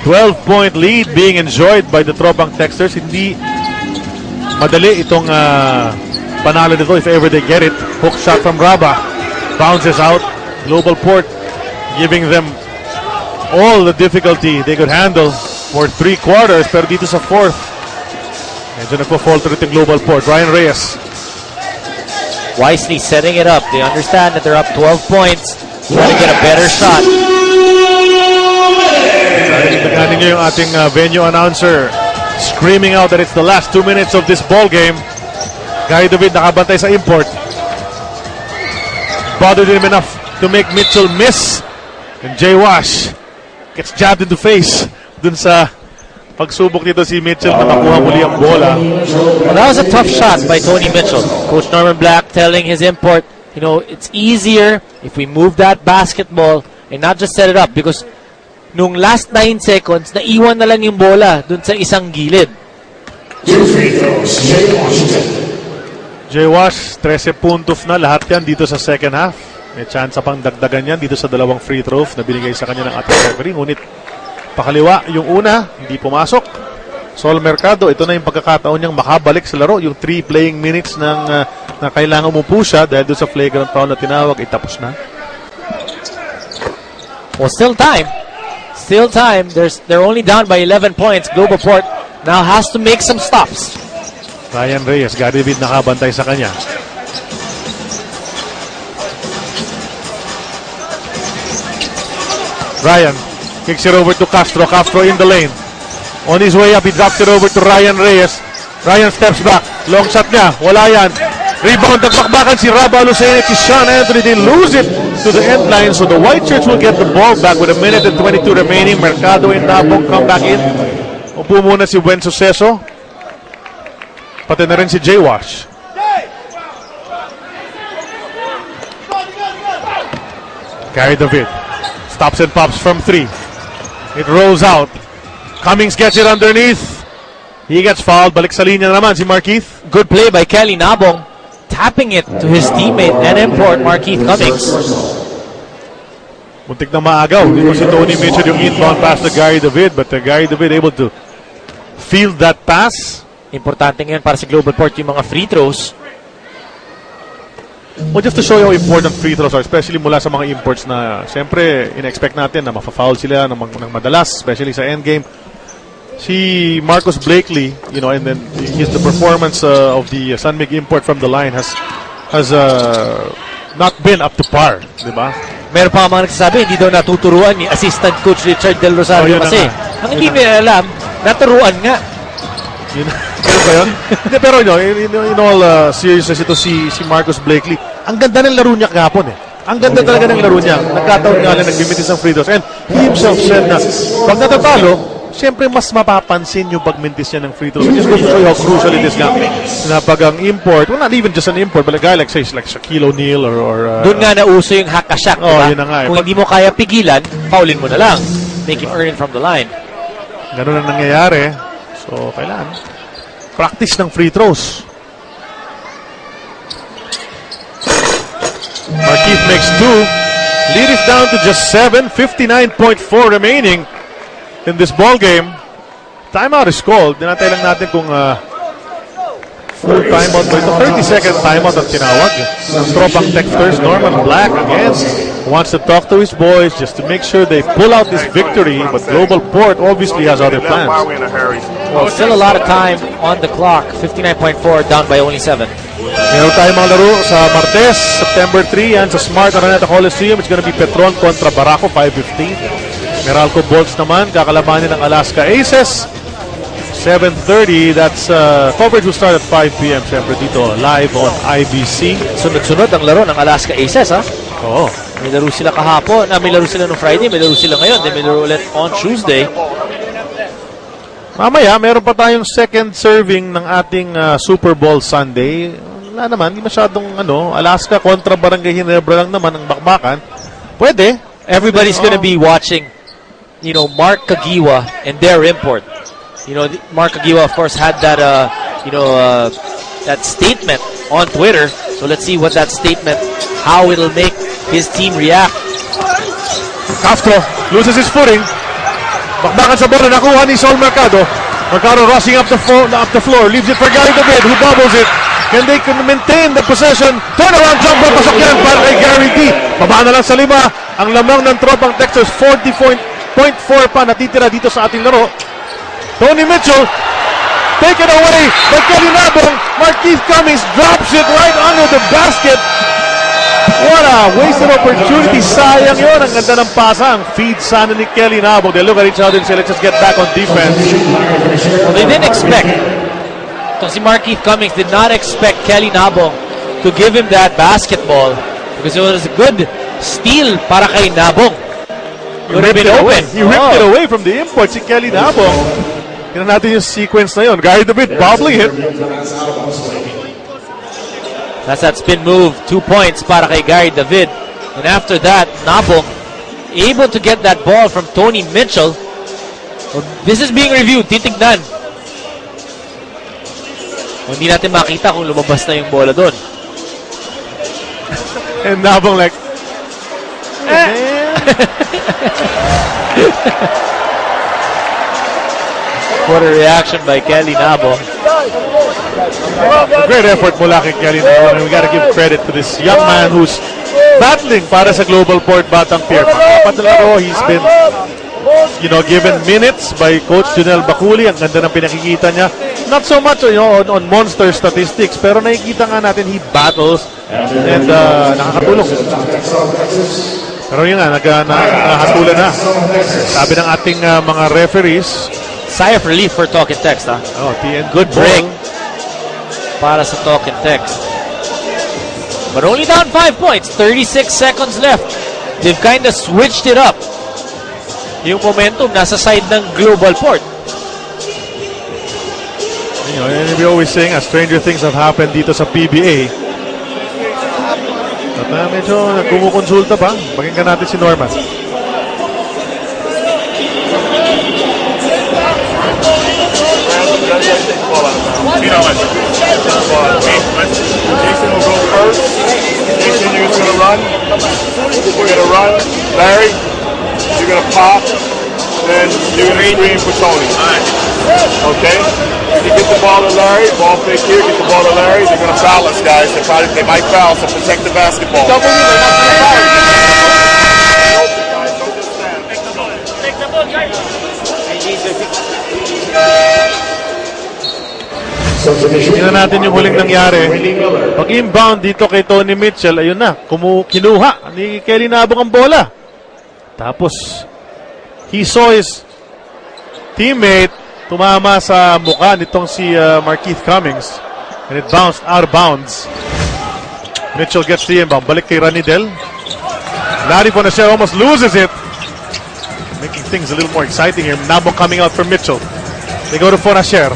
12-point lead being enjoyed by the Tropang Texters. Hindi madali itong panalo nito if ever they get it. Hook shot from Raba. Bounces out. Global Port giving them all the difficulty they could handle for 3 quarters. Pero dito sa fourth, medyo nagpo-falter itong Global Port. Ryan Reyes. Wisely setting it up. They understand that they're up 12 points. Trying to get a better shot. Nagkanin nyo yung ating venue announcer screaming out that it's the last 2 minutes of this ball game. Gary David nakabantay sa import. Bothered him enough to make Mitchell miss. And Jay Wash gets jabbed in the face dun sa pagsubok nito si Mitchell na makuha muli ang bola. Well, that was a tough shot by Tony Mitchell. Coach Norman Black telling his import, you know, it's easier if we move that basketball and not just set it up, because nung last 9 seconds, naiwan na lang yung bola dun sa isang gilid. 2 free throws, Jay Washington. Jay Wash, 13 puntos na. Lahat yan dito sa second half. May chance pang dagdagan yan dito sa dalawang free throws na binigay sa kanya ng ating referee. Ngunit pakaliwa yung una, hindi pumasok. Sol Mercado, ito na yung pagkakataon niyang makabalik sa laro. Yung 3 playing minutes na kailangan umupo siya dahil doon sa flagrant foul na tinawag, tapos na. Well, still time. Still time. They're only down by 11 points. Global Port now has to make some stops. Ryan Reyes, Gary David nakabantay sa kanya. Ryan kicks it over to Castro. Castro in the lane. On his way up, he drops it over to Ryan Reyes. Ryan steps back. Long shot niya. Wala yan. Rebound. Nagbakbakan si Raba Lucena. Si Sean Anthony. They lose it to the end line. So the White Shirts will get the ball back with 1 minute and 22 remaining. Mercado and Nabong come back in. Upo muna si Buen Suceso. Pati na rin si Jay Wash. Gary David. Stops and pops from 3. It rolls out. Cummings gets it underneath. He gets fouled. Balik sa linya naman si Markeith. Good play by Kelly Nabong, tapping it to his teammate and import Markeith Cummings. Muntik na maagaw. Dito si Tony Mitchell yung inbound pass to Gary David, but Gary David able to field that pass. Importante ngayon para sa Global Port yung mga free throws. Well, just to show you how important free throws are, especially mula sa mga imports na siyempre in-expect natin na mafa-foul sila ng madalas, especially sa endgame. Si Marcus Blakely, you know, and then the performance of the San Mig import from the line has not been up to par, di ba? Meron pa mga nagsasabi, hindi daw natuturuan ni Assistant Coach Richard Del Rosario kasi. Ang hindi nila alam, naturuan nga. Ganun ba yun? Pero in all seriousness, ito si Marcus Blakely, ang ganda ng laro niya kahapon eh. Ang ganda talaga ng laro niya. Nagkataon nga lang nagbimitis ng free throws. And he himself said na pag natatalo, siyempre mas mapapansin yung pagmintis niya ng free throws. Just goes to show you how crucial it is na pag ang import, well not even just an import, but a guy like say like Shaquille O'Neal or doon nga nauso yung hack-a-shack, diba? Yun na nga, Kung hindi mo kaya pigilan, foulin mo na lang. Make him earn it from the line. Ganun ang nangyayari. So, kailangan practice ng free throws. Markeith makes 2. Lead is down to just 7. 59.4 remaining in this ball game. Timeout is called. Dinatay lang natin kung full timeout ba ito. 30-second timeout ang tinawag. Tropang Texters, Norman Black again wants to talk to his boys just to make sure they pull out this victory, but Global Port obviously has other plans. Well, still a lot of time on the clock. 59.4, down by only 7. Meron tayong mga laro sa Martes, September 3, yan sa Smart Araneta Coliseum. It's gonna be Petron kontra Barako, 5:15. Meralco Bolts naman, kakalabanin ng Alaska Aces. 7:30, that's coverage will start at 5 p.m. Siyempre dito, live on IBC. Sunod-sunod ang laro ng Alaska Aces, ha? Oo. May laro sila kahapon. May laro sila nung Friday, may laro sila ngayon. Then may laro ulit on Tuesday. Mamaya, meron pa tayong second serving ng ating Super Bowl Sunday. Wala naman, hindi masyadong Alaska kontra Barangay Ginebra lang naman ang bakbakan. Pwede. Everybody's gonna be watching, Mark Kagiwa and their import. Mark Kagiwa, of course, had that, that statement on Twitter. So let's see what that statement, how it'll make his team react. Castro loses his footing. Bakbakan sa bola, nakuha ni Sol Mercado. Mercado rushing up the floor, leaves it for Gary David, who doubles it. Can they maintain the possession? Turnaround jumper, pasok yan para kay Gary D. Baba na lang sa 5. Ang lamang ng Tropang Texas, 40.4 pa natitira dito sa ating laro. Tony Mitchell, taken away by Kelly Nabong. Markeith Cummings drops it right under the basket. What a wasted opportunity. Sayang yun. Ang ganda ng pasa. Ang feed sana ni Kelly Nabong. They look at each other and say, let's just get back on defense. Well, they didn't expect. So si Markeith Cummings did not expect Kelly Nabong to give him that basketball because it was a good steal para kay Nabong. It would have been open. He ripped it away from the import, si Kelly Nabong. Tignan natin yung sequence na yun. Gary David bobbling it. That's that spin move. 2 points para kay Gary David. And after that, Nabong able to get that ball from Tony Mitchell. Well, this is being reviewed. Titignan. Hindi natin makita kung lumabas na yung bola doon. And Nabong like, What a reaction by Kelly Nabong. a great effort mula kay Kelly Nabong. And we gotta give credit to this young man who's battling para sa Global Port Batang Pier. Pang-apat na laro, he's been given minutes by Coach Junel Baculi. Ang ganda ng pinakikita niya. Not so much on monster statistics, pero nakikita nga natin he battles and nakakatulong. Pero yun nga, nahatulan na. Sabi ng ating mga referees, Sigh of relief for Talk and Text, ha? oh, TN Good break para sa Talk and Text. But only down 5 points. 36 seconds left. They've kind of switched it up. Yung momentum nasa side ng Global Port. And we always saying, stranger things have happened dito sa PBA. At medyo kumukonsulta pa. Pakinggan natin si Norman. Jason will go first. Jason, you're going to run. We're going to run. Larry, you're going to pop. Then you're going to screen for Tony. Okay? If you get the ball to Larry, ball fake here, get the ball to Larry, they're going to foul us, guys. They might foul, so protect the basketball. Tingnan natin yung huling nangyari. Pag-inbound dito kay Tony Mitchell, ayun na, kinuha ni Kelly Nabong ang bola. Tapos, he saw his teammate tumama sa mukha nitong si Markeith Cummings. And it bounced out of bounds. Mitchell gets the inbound. Balik kay Ranidel. Larry Bonacer almost loses it. Making things a little more exciting here. Nabong coming out for Mitchell. They go to Fonacer.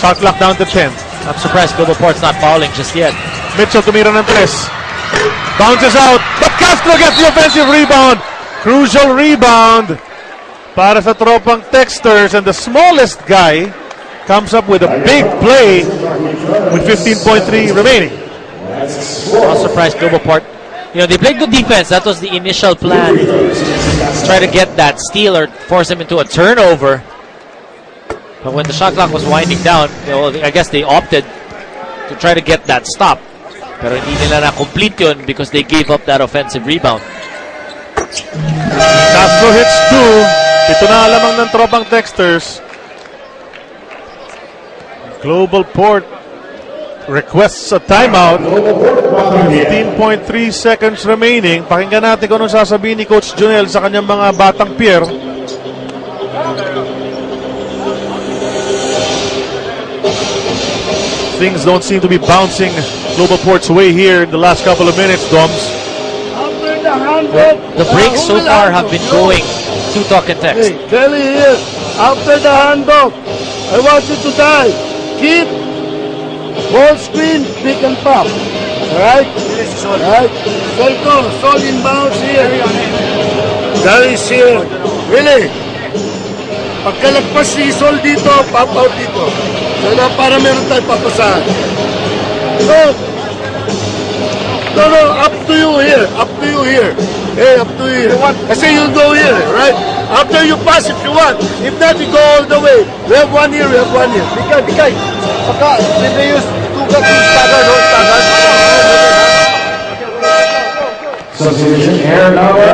Shot clock down to 10. I'm surprised Global Port's not fouling just yet. Mitchell tumira ng 3. Bounces out. But Castro gets the offensive rebound. Crucial rebound para sa Tropang Texters. And the smallest guy comes up with a big play with 15.3 remaining. I'm surprised Global Port. They played good defense. That was the initial plan. Try to get that steal or force him into a turnover. But when the shot clock was winding down, I guess they opted to try to get that stop. Pero hindi nila na-complete yun because they gave up that offensive rebound. Castro hits 2. Ito na lamang ng Tropang Texters. Global Port requests a timeout. 15.3 seconds remaining. Pakinggan natin kung anong sasabihin ni Coach Junel sa kanyang mga Batang Pier. Things don't seem to be bouncing Global Port's way here in the last couple of minutes, Doms. The breaks so far have been going to Talk and Text. Hey, Kelly here. After the handoff, I want you to dive. Keep ball screen, pick and pop. Alright? Alright? Circle, Sol inbounds here. Gary's here. Really? Pagkalagpas si Sol dito, pop out dito. So na para meron tayo papasahan. No, up to you here. Up to you here. Hey, up to you here. Kasi you go here, right? After you pass if you want. If not, you go all the way. We have one here, we have one here. Bigay. Saka, they use tugat yung stagger, no? Stagger. Substitution air number.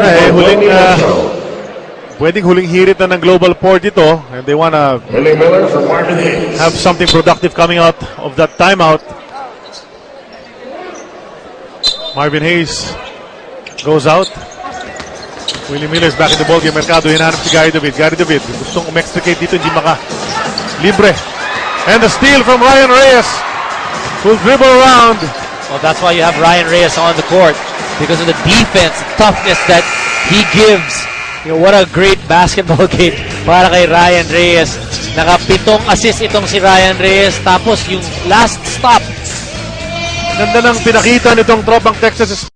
Pwedeng huling hirit na ng Global Port ito, and they wanna Willie Miller for Marvin Hayes. have something productive coming out of that timeout. Marvin Hayes goes out. Willie Miller's back in the ballgame. Mercado hinahanap si Gary David. Gustong umextricate dito, hindi libre. And the steal from Ryan Reyes, who'll dribble around. Well, that's why you have Ryan Reyes on the court, because of the defense, toughness that he gives. What a great basketball game para kay Ryan Reyes. Naka-7 assist itong si Ryan Reyes. Tapos yung last stop. Ganda ng pinakita nitong Tropang Texas